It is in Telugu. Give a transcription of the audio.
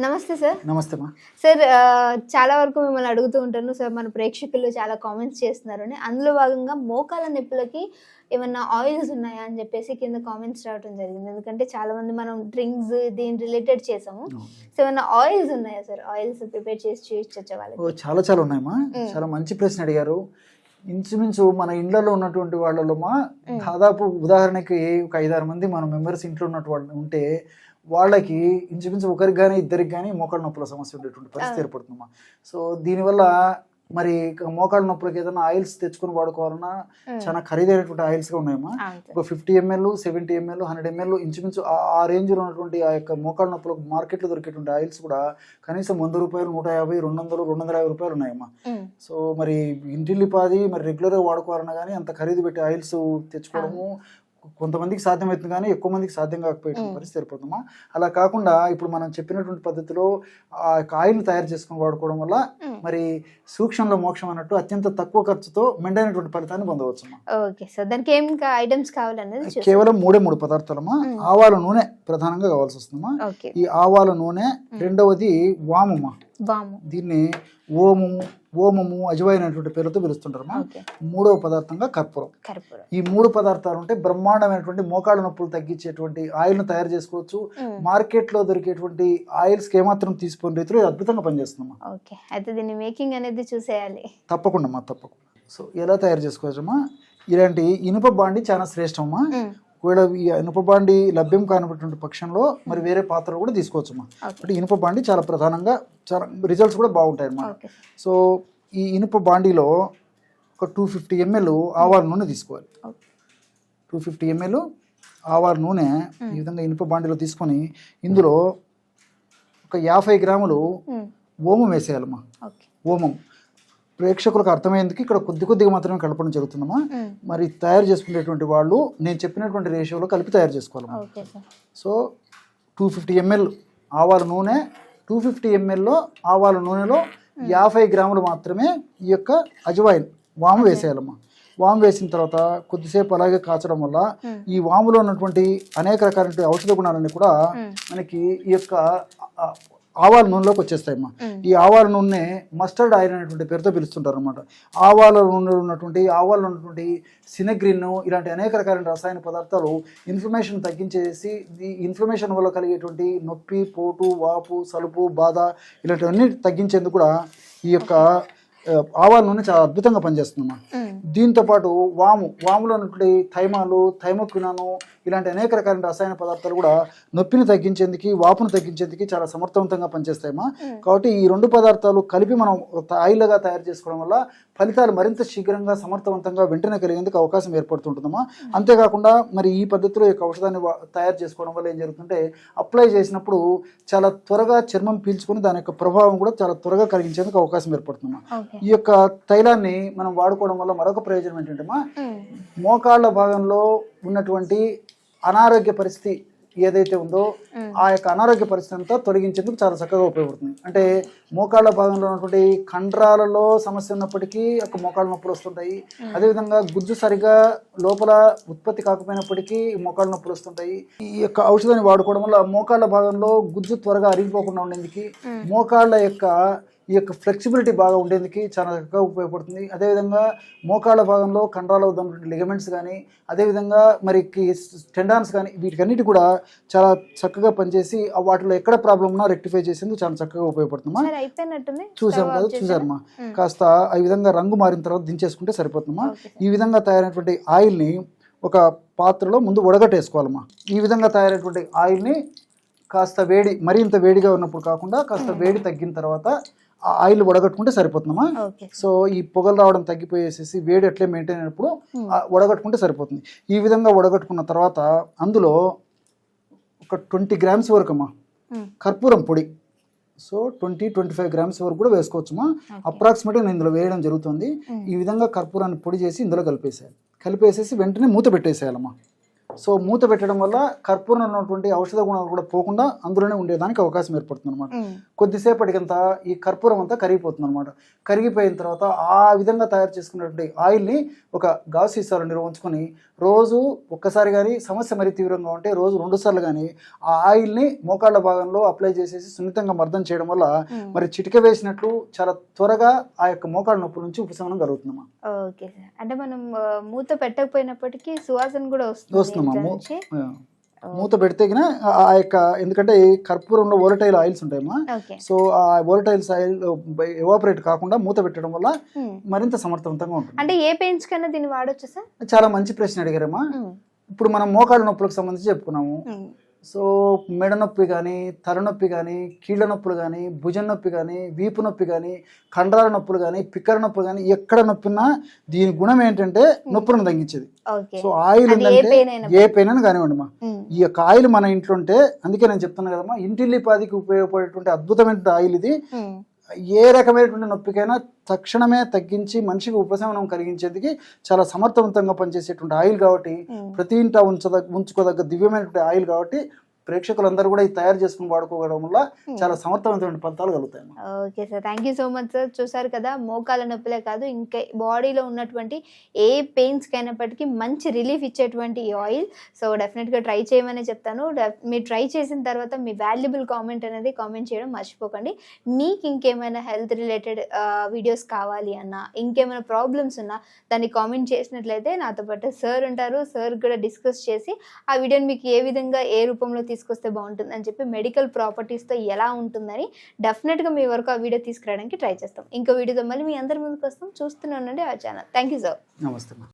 నమస్తే సార్. నమస్తే మా. సార్ చాలా వరకు మిమ్మల్ని అడుగుతూ ఉంటాను సార్, మన ప్రేక్షకులు చాలా కామెంట్స్ చేస్తున్నారని. అందులో భాగంగా మోకాళ్ళ నొప్పులకి ఏమన్నా ఆయిల్స్ ఉన్నాయా అని చెప్పేసి కింద కామెంట్స్ రావడం జరిగింది. ఎందుకంటే చాలా మంది మనం డ్రింక్స్ దీని రిలేటెడ్ చేసాము. సో ఏమన్నా ఆయిల్స్ ఉన్నాయా సార్? ఆయిల్స్ ప్రిపేర్ చేసి చూపించచ్చా వాళ్ళకి? చాలా ఉన్నాయమ్మా. చాలా మంచి ప్రశ్న అడిగారు. ఇంచుమించు మన ఇండ్లలో ఉన్నటువంటి వాళ్ళలో దాదాపు ఉదాహరణకి ఒక 5-6 మంది మన మెంబర్స్ ఇంట్లో ఉన్నట్టు వాళ్ళు ఉంటే వాళ్ళకి ఇంచుమించు ఒకరికి కానీ ఇద్దరికి కానీ మోకాళ్ళ నొప్పుల సమస్య ఉండేటువంటి పరిస్థితి ఏర్పడుతుందమ్మా. సో దీనివల్ల మరి మోకాళ్ళ నొప్పులకి ఏదైనా ఆయిల్స్ తెచ్చుకుని వాడుకోవాలన్నా చాలా ఖరీదైనటువంటి ఆయిల్స్గా ఉన్నాయమ్మా. ఒక 50 ml, 70 ml, 100 ml ఇంచుమించు ఆ రేంజ్లో ఉన్నటువంటి ఆ యొక్క మోకాళ్ళ నొప్పులకు మార్కెట్లో దొరికేటువంటి ఆయిల్స్ కూడా కనీసం 100 రూపాయలు, 150, 200, 250 రూపాయలు ఉన్నాయమ్మా. సో మరి ఇంటిల్లిపాది మరి రెగ్యులర్గా వాడుకోవాలన్నా కానీ అంత ఖరీదు పెట్టి ఆయిల్స్ తెచ్చుకోవడము కొంతమందికి సాధ్యమవుతుంది కానీ ఎక్కువ మందికి సాధ్యం కాకపోయే పరిస్థితి ఏర్పడుతుందమ్మా. అలా కాకుండా ఇప్పుడు మనం చెప్పినటువంటి పద్ధతిలో ఆ ఆయిల్ తయారు చేసుకుని వాడుకోవడం వల్ల మరి సూక్ష్మంలో మోక్షం అన్నట్టు అత్యంత తక్కువ ఖర్చుతో మెండైనటువంటి ఫలితాన్ని పొందవచ్చమ్మా. ఓకే సార్, దానికి ఏం ఐటమ్స్ కావాలనేది కేవలం 3 పదార్థాలమ్మా. ఆవాల నూనె ప్రధానంగా కావాల్సి వస్తుందమ్మా. ఈ ఆవాల నూనె, రెండవది వామమ్మా. దీన్ని ఓమము అజవాయిన్ అనేటువంటి పేరుతో పిలుస్తుంటారమ్మా. 3వ పదార్థంగా కర్పూరం. ఈ 3 పదార్థాలు ఉంటే బ్రహ్మాండమైనటువంటి మోకాళ్ళ నొప్పులు తగ్గించేటువంటి ఆయిల్ ను తయారు చేసుకోవచ్చు. మార్కెట్ లో దొరికేటువంటి ఆయిల్స్ కి ఏమాత్రం తీసుకునే రీతిలో అద్భుతంగా పనిచేస్తుందమ్మా. అయితే దీన్ని మేకింగ్ అనేది చూసేయాలి. తప్పకుండా. సో ఎలా తయారు చేసుకోవచ్చమ్మా? ఇలాంటి ఇనుప బాండి చాలా శ్రేష్టమమ్మా. ఒకవేళ ఈ ఇనుప బాండి లభ్యం కానటువంటి పక్షంలో మరి వేరే పాత్రలు కూడా తీసుకోవచ్చమ్మా. అంటే ఇనుప బాండి చాలా ప్రధానంగా చాలా రిజల్ట్స్ కూడా బాగుంటాయి అన్నమాట. సో ఈ ఇనుప బాండీలో ఒక 250 ml ఆవాల నూనె తీసుకోవాలి. 250 ml ఆవాల నూనె ఈ విధంగా ఇనుప బాండీలో తీసుకొని ఇందులో ఒక 50 గ్రాములు ఓమం వేసేయాలమ్మా. ఓమం ప్రేక్షకులకు అర్థమయ్యేందుకు ఇక్కడ కొద్దిగా మాత్రమే కలపడం జరుగుతుందమ్మా. మరి తయారు చేసుకునేటువంటి వాళ్ళు నేను చెప్పినటువంటి రేషియోలో కలిపి తయారు చేసుకోవాలమ్మా. సో 250 ml ఆవాల నూనె, 250 ml ఆవాల నూనెలో 50 గ్రాములు మాత్రమే ఈ యొక్క అజవాయిన్ వాము వేసేయాలమ్మా. వాము వేసిన తర్వాత కొద్దిసేపు అలాగే కాచడం వల్ల ఈ వాములో ఉన్నటువంటి అనేక రకాల ఔషధ గుణాలన్నీ కూడా మనకి ఈ యొక్క ఆవాల నూనెలోకి వచ్చేస్తాయమ్మా. ఈ ఆవాల నూనె మస్టర్డ్ ఆయిల్ అనేటువంటి పేరుతో పిలుస్తుంటారు అనమాట. ఆవాల నూనెలో ఉన్నటువంటి సినగ్రిన్ ఇలాంటి అనేక రకాలైన రసాయన పదార్థాలు ఇన్ఫ్లమేషన్ తగ్గించేసి ఈ ఇన్ఫ్లమేషన్ వల్ల కలిగేటువంటి నొప్పి, పోటు, వాపు, సలుపు, బాధ ఇలాంటివన్నీ తగ్గించేందుకు కూడా ఈ యొక్క ఆవాల నూనె చాలా అద్భుతంగా పనిచేస్తుందమ్మా. దీంతో పాటు వాములో ఉన్నటువంటి థైమాలు, థైమోక్వినాను ఇలాంటి అనేక రకాల రసాయన పదార్థాలు కూడా నొప్పిని తగ్గించేందుకు, వాపును తగ్గించేందుకు చాలా సమర్థవంతంగా పనిచేస్తాయమ్మా. కాబట్టి ఈ 2 పదార్థాలు కలిపి మనం ఆయిల్గా తయారు చేసుకోవడం వల్ల ఫలితాలు మరింత శీఘ్రంగా, సమర్థవంతంగా వెంటనే కలిగేందుకు అవకాశం ఏర్పడుతుంటుందమ్మా. అంతేకాకుండా మరి ఈ పద్ధతిలో ఈ ఔషధాన్ని తయారు చేసుకోవడం వల్ల ఏం జరుగుతుంటే అప్లై చేసినప్పుడు చాలా త్వరగా చర్మం పీల్చుకొని దాని యొక్క ప్రభావం కూడా చాలా త్వరగా కలిగించేందుకు అవకాశం ఏర్పడుతుందమ్మా. ఈ యొక్క తైలాన్ని మనం వాడుకోవడం వల్ల మరొక ప్రయోజనం ఏంటంటే మోకాళ్ళ భాగంలో ఉన్నటువంటి అనారోగ్య పరిస్థితి ఏదైతే ఉందో ఆ యొక్క అనారోగ్య పరిస్థితి అంతా తొలగించేందుకు చాలా చక్కగా ఉపయోగపడుతుంది. అంటే మోకాళ్ళ భాగంలో ఉన్నటువంటి కండరాలలో సమస్య ఉన్నప్పటికీ ఒక మోకాళ్ళ నొప్పులు వస్తుంటాయి. అదేవిధంగా గుజ్జు సరిగా లోపల ఉత్పత్తి కాకపోయినప్పటికీ మోకాళ్ళ నొప్పులు వస్తుంటాయి. ఈ యొక్క ఔషధాన్ని వాడుకోవడం వల్ల మోకాళ్ళ భాగంలో గుజ్జు త్వరగా అరిగిపోకుండా ఉండేందుకు, మోకాళ్ళ యొక్క ఈ యొక్క ఫ్లెక్సిబిలిటీ బాగా ఉండేందుకు చాలా చక్కగా ఉపయోగపడుతుంది. అదేవిధంగా మోకాళ్ళ భాగంలో కండరాల ఉన్నటువంటి లిగమెంట్స్ కానీ, అదేవిధంగా మరి టెండాన్స్ కానీ వీటికన్నిటి కూడా చాలా చక్కగా పనిచేసి వాటిలో ఎక్కడ ప్రాబ్లం ఉన్నా రెక్టిఫై చేసేందుకు చాలా చక్కగా ఉపయోగపడుతుందమ్మా. చూసారమ్మా. కాస్త ఈ విధంగా రంగు మారిన తర్వాత దించేసుకుంటే సరిపోతుందమ్మా. ఈ విధంగా తయారైనటువంటి ఆయిల్ని ఒక పాత్రలో ముందు వడగట్టేసుకోవాలమ్మా. ఈ విధంగా తయారైనటువంటి ఆయిల్ని కాస్త మరింత వేడిగా ఉన్నప్పుడు కాకుండా కాస్త వేడి తగ్గిన తర్వాత ఆయిల్ వడగట్టుకుంటే సరిపోతుందమ్మా. సో ఈ పొగలు రావడం తగ్గిపోయేసేసి వేడి అట్లే మెయింటైన్ అయినప్పుడు వడగట్టుకుంటే సరిపోతుంది. ఈ విధంగా వడగట్టుకున్న తర్వాత అందులో ఒక 20 గ్రామ్స్ వరకు అమ్మా కర్పూరం పొడి. సో 20-25 గ్రామ్స్ వరకు కూడా వేసుకోవచ్చుమా. అప్రాక్సిమేట్గా నేను ఇందులో వేయడం జరుగుతుంది. ఈ విధంగా కర్పూరాన్ని పొడి చేసి ఇందులో కలిపేసేసి వెంటనే మూత పెట్టేసేయాలమ్మా. సో మూత పెట్టడం వల్ల కర్పూరంలో ఉన్నటువంటి ఔషధ గుణాలు కూడా పోకుండా అందులోనే ఉండేదానికి అవకాశం ఏర్పడుతుంది అనమాట. కొద్దిసేపటికంతా ఈ కర్పూరం అంతా కరిగిపోతుంది అనమాట. కరిగిపోయిన తర్వాత ఆ విధంగా తయారు చేసుకున్నటువంటి ఆయిల్ని ఒక గాజు సీసాలో నిల్వ ఉంచుకొని రోజు ఒక్కసారి కానీ, సమస్య మరీ తీవ్రంగా ఉంటే రోజు 2 సార్లు కానీ ఆ ఆయిల్ని మోకాళ్ళ భాగంలో అప్లై చేసేసి సున్నితంగా మర్దన చేయడం వల్ల మరి చిటిక వేసినట్లు చాలా త్వరగా ఆ యొక్క మోకాళ్ళ నొప్పి నుంచి ఉపశమనం కలుగుతుందమ్మా. Okay sir. అంటే మనం మూత పెట్టకపోయినప్పటికీ సువాసన కూడా వస్తుందమ్మా. మూత పెడితే ఆ యొక్క, ఎందుకంటే ఈ కర్పూరంలో వోలటైల్ ఆయిల్స్ ఉంటాయమ్మా. సో ఆ వోలటైల్స్ ఆయిల్ ఎవాపరేట్ కాకుండా మూత పెట్టడం వల్ల మరింత సమర్థవంతంగా ఉంటుంది. అంటే ఏ పెయిన్స్ కన్నా దీన్ని వాడొచ్చు సార్? చాలా మంచి ప్రశ్న అడిగారమ్మా. ఇప్పుడు మనం మోకాళ్ళ నొప్పులకు సంబంధించి చెప్పుకున్నాము. సో మెడ నొప్పి కానీ, తలనొప్పి కానీ, కీళ్ళ నొప్పులు కానీ, భుజం నొప్పి కానీ, వీపు నొప్పి కానీ, కండరాల నొప్పులు కానీ, పిక్కర నొప్పులు కానీ, ఎక్కడ నొప్పినా దీని గుణం ఏంటంటే నొప్పులను తగ్గించేది. సో ఆయిల్ ఏంటంటే ఏ పెయిన్ అని కానివ్వండి మా, ఈ యొక్క ఆయిల్ మన ఇంట్లో ఉంటే, అందుకే నేను చెప్తున్నాను కదమ్మా, ఇంటిల్లిపాదికి ఉపయోగపడేటువంటి అద్భుతమైన ఆయిల్ ఇది. ఏ రకమైనటువంటి నొప్పికైనా తక్షణమే తగ్గించి మనిషికి ఉపశమనం కలిగించేందుకు చాలా సమర్థవంతంగా పనిచేసేటువంటి ఆయిల్ కాబట్టి, ప్రతి ఇంట ఉంచుకోదగ్గ దివ్యమైనటువంటి ఆయిల్ కాబట్టి ప్రేక్షకులందరూ కూడా ఇది తయారు చేసుకుని వాడుకోవడం వల్ల చాలా సమర్థవంతమైన ఫలితాలు కలుగుతాయి. Okay sir, thank you so much sir. చూసారు కదా, మోకాల నొప్పులే కాదు ఇంకా బాడీలో ఉన్నటువంటి ఏ పెయిన్స్ కైనప్పటికీ మంచి రిలీఫ్ ఇచ్చేటువంటి ఈ ఆయిల్. సో డెఫినెట్గా ట్రై చేయమని చెప్తాను. మీరు ట్రై చేసిన తర్వాత మీ వాల్యుబుల్ కామెంట్ అనేది కామెంట్ చేయడం మర్చిపోకండి. మీకు ఇంకేమైనా హెల్త్ రిలేటెడ్ వీడియోస్ కావాలి అన్నా, ఇంకేమైనా ప్రాబ్లమ్స్ ఉన్నా దాన్ని కామెంట్ చేసినట్లయితే నాతో పాటు సార్ ఉంటారు. సార్ కూడా డిస్కస్ చేసి ఆ వీడియోని మీకు ఏ విధంగా ఏ రూపంలో తీసుకొస్తే బాగుంటుంది అని చెప్పి, మెడికల్ ప్రాపర్టీస్తో ఎలా ఉంటుందని డెఫినెట్గా మీ వరకు ఆ వీడియో తీసుకురావడానికి ట్రై చేస్తాం. ఇంకో వీడియోతో మళ్ళీ మీ అందరి ముందుకు వస్తాం. చూస్తూనే ఉండండి ఆ ఛానల్. Thank you sir. నమస్తే.